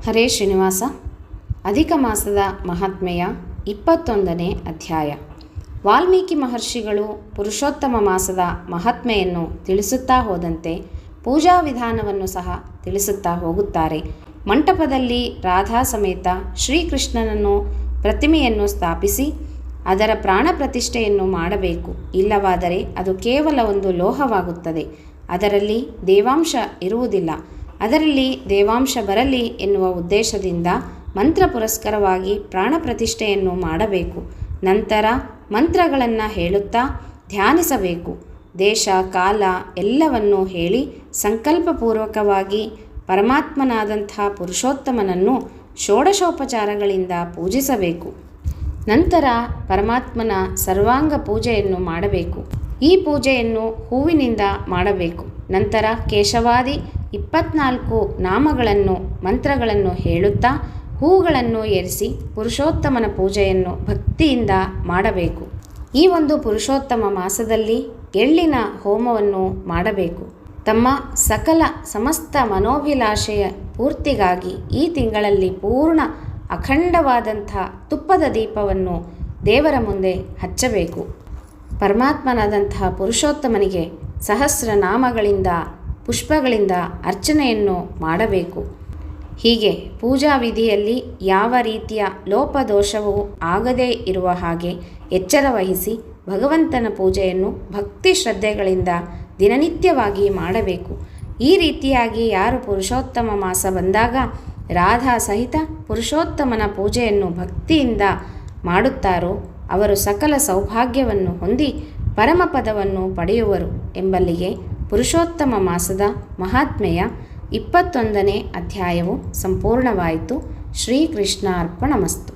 ಹರೇ ಶ್ರೀನಿವಾಸ. ಅಧಿಕ ಮಾಸದ ಮಹಾತ್ಮೆಯ 21ನೇ ಅಧ್ಯಾಯ. ವಾಲ್ಮೀಕಿ ಮಹರ್ಷಿಗಳು ಪುರುಷೋತ್ತಮ ಮಾಸದ ಮಹಾತ್ಮೆಯನ್ನು ತಿಳಿಸುತ್ತಾ ಹೋದಂತೆ ಪೂಜಾ ವಿಧಾನವನ್ನು ಸಹ ತಿಳಿಸುತ್ತಾ ಹೋಗುತ್ತಾರೆ. ಮಂಟಪದಲ್ಲಿ ರಾಧಾ ಸಮೇತ ಶ್ರೀಕೃಷ್ಣನನ್ನು ಪ್ರತಿಮೆಯನ್ನು ಸ್ಥಾಪಿಸಿ ಅದರ ಪ್ರಾಣ ಪ್ರತಿಷ್ಠೆಯನ್ನು ಮಾಡಬೇಕು. ಇಲ್ಲವಾದರೆ ಅದು ಕೇವಲ ಒಂದು ಲೋಹವಾಗುತ್ತದೆ. ಅದರಲ್ಲಿ ದೇವಾಂಶ ಇರುವುದಿಲ್ಲ. ಅದರಲ್ಲಿ ದೇವಾಂಶ ಬರಲಿ ಎನ್ನುವ ಉದ್ದೇಶದಿಂದ ಮಂತ್ರ ಪುರಸ್ಕರವಾಗಿ ಪ್ರಾಣ ಪ್ರತಿಷ್ಠೆಯನ್ನು ಮಾಡಬೇಕು. ನಂತರ ಮಂತ್ರಗಳನ್ನು ಹೇಳುತ್ತಾ ಧ್ಯಾನಿಸಬೇಕು. ದೇಶ ಕಾಲ ಎಲ್ಲವನ್ನೂ ಹೇಳಿ ಸಂಕಲ್ಪಪೂರ್ವಕವಾಗಿ ಪರಮಾತ್ಮನಾದಂಥ ಪುರುಷೋತ್ತಮನನ್ನು ಷೋಡಶೋಪಚಾರಗಳಿಂದ ಪೂಜಿಸಬೇಕು. ನಂತರ ಪರಮಾತ್ಮನ ಸರ್ವಾಂಗ ಪೂಜೆಯನ್ನು ಮಾಡಬೇಕು. ಈ ಪೂಜೆಯನ್ನು ಹೂವಿನಿಂದ ಮಾಡಬೇಕು. ನಂತರ ಕೇಶವಾದಿ 24 ನಾಮಗಳನ್ನು ಮಂತ್ರಗಳನ್ನು ಹೇಳುತ್ತಾ ಹೂಗಳನ್ನು ಏರಿಸಿ ಪುರುಷೋತ್ತಮನ ಪೂಜೆಯನ್ನು ಭಕ್ತಿಯಿಂದ ಮಾಡಬೇಕು. ಈ ಒಂದು ಪುರುಷೋತ್ತಮ ಮಾಸದಲ್ಲಿ ಎಳ್ಳಿನ ಹೋಮವನ್ನು ಮಾಡಬೇಕು. ತಮ್ಮ ಸಕಲ ಸಮಸ್ತ ಮನೋಭಿಲಾಷೆಯ ಪೂರ್ತಿಗಾಗಿ ಈ ತಿಂಗಳಲ್ಲಿ ಪೂರ್ಣ ಅಖಂಡವಾದಂಥ ತುಪ್ಪದ ದೀಪವನ್ನು ದೇವರ ಮುಂದೆ ಹಚ್ಚಬೇಕು. ಪರಮಾತ್ಮನಾದಂತಹ ಪುರುಷೋತ್ತಮನಿಗೆ ಸಹಸ್ರ ನಾಮಗಳಿಂದ ಪುಷ್ಪಗಳಿಂದ ಅರ್ಚನೆಯನ್ನು ಮಾಡಬೇಕು. ಹೀಗೆ ಪೂಜಾ ವಿಧಿಯಲ್ಲಿ ಯಾವ ರೀತಿಯ ಲೋಪದೋಷವೂ ಆಗದೇ ಇರುವ ಹಾಗೆ ಎಚ್ಚರ ವಹಿಸಿ ಭಗವಂತನ ಪೂಜೆಯನ್ನು ಭಕ್ತಿ ಶ್ರದ್ಧೆಗಳಿಂದ ದಿನನಿತ್ಯವಾಗಿ ಮಾಡಬೇಕು. ಈ ರೀತಿಯಾಗಿ ಯಾರು ಪುರುಷೋತ್ತಮ ಮಾಸ ಬಂದಾಗ ರಾಧಾ ಸಹಿತ ಪುರುಷೋತ್ತಮನ ಪೂಜೆಯನ್ನು ಭಕ್ತಿಯಿಂದ ಮಾಡುತ್ತಾರೋ ಅವರು ಸಕಲ ಸೌಭಾಗ್ಯವನ್ನು ಹೊಂದಿ ಪರಮಪದವನ್ನು ಪಡೆಯುವರು ಎಂಬಲ್ಲಿಗೆ ಪುರುಷೋತ್ತಮ ಮಾಸದ ಮಹಾತ್ಮೆಯ 21ನೇ ಅಧ್ಯಾಯವು ಸಂಪೂರ್ಣವಾಯಿತು. ಶ್ರೀಕೃಷ್ಣಾರ್ಪಣಮಸ್ತು.